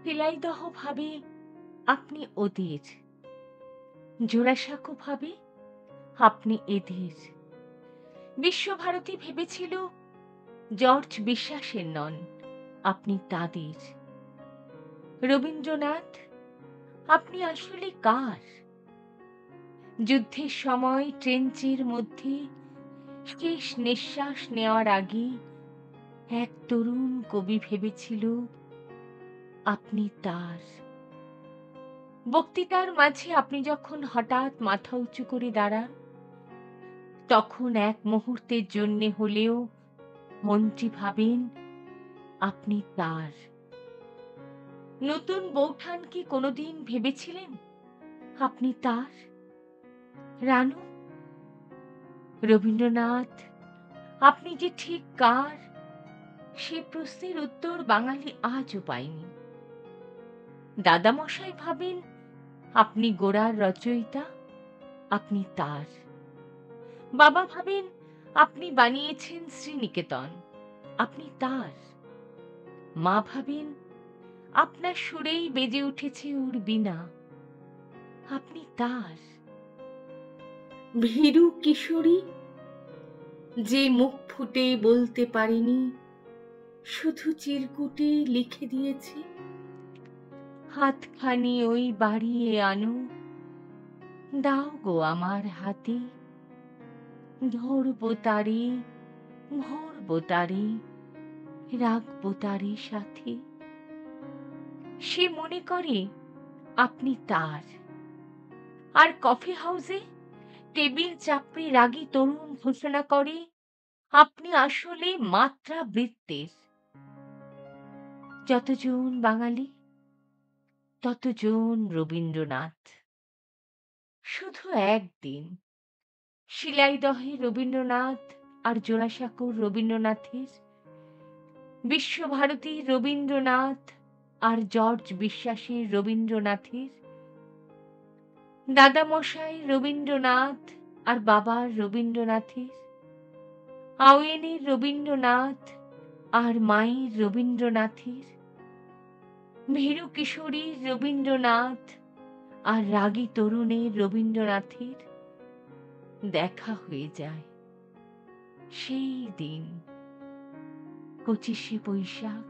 শিলাইদহ ভাবে আপনি ওদের, জোড়াসাঁকো ভাবে আপনি এদের। বিশ্বভারতী ভেবেছিল জর্জ বিশ্বাসের নন, আপনি তাদের। রবীন্দ্রনাথ, আপনি আসলে কার? যুদ্ধের সময় ট্রেঞ্চের মধ্যে শেষ নিঃশ্বাস নেওয়ার আগে এক তরুণ কবি ভেবেছিল আপনি তার। বক্তৃতার মাঝে আপনি যখন হঠাৎ মাথা উঁচু করে দাঁড়ান, তখন এক মুহূর্তের জন্যে হলেও মন্ত্রী ভাবেন আপনি তার। নতুন বৌঠান কি কোনোদিন ভেবেছিলেন আপনি তার? রানু, রবীন্দ্রনাথ, আপনি যে ঠিক কার, সে প্রশ্নের উত্তর বাঙালি আজও পায়নি। দাদামশাই ভাবেন আপনি গোরার রচয়িতা, আপনি তার। বাবা ভাবেন আপনি বানিয়েছেন শ্রীনিকেতন, আপনি তার। মা ভাবেন আপনার সুরেই বেজে উঠেছে ওর বীণা, আপনি তার। ভীরু কিশোরী, যে মুখ ফুটে বলতে পারেনি, শুধু চিরকুটে লিখে দিয়েছে, হাতখানি ওই বাড়িয়ে আনো, দাও গো আমার হাতে, ধরবো তারে, ভরবো তারে, রাখবো তারে সাথে। সে মনে করে আপনি তার। আর কফি হাউসে টেবিল চাপড়ে রাগী তরুণ ঘোষণা করে আপনি আসলে মাত্রা বৃত্তের। যতজন বাঙালি, ততজন রবীন্দ্রনাথ। শুধু একদিন শিলাইদহে রবীন্দ্রনাথ আর জোড়াসাঁকোর রবীন্দ্রনাথের, বিশ্বভারতীর রবীন্দ্রনাথ আর জর্জ বিশ্বাসের রবীন্দ্রনাথের, দাদামশাই রবীন্দ্রনাথ আর বাবার রবীন্দ্রনাথের, আওয়েনের রবীন্দ্রনাথ আর মায়ের রবীন্দ্রনাথের, ভীরু কিশোরীর রবীন্দ্রনাথ আর রাগী তরুণের রবীন্দ্রনাথের দেখা হয়ে যায় সেই দিন ২৫শে বৈশাখ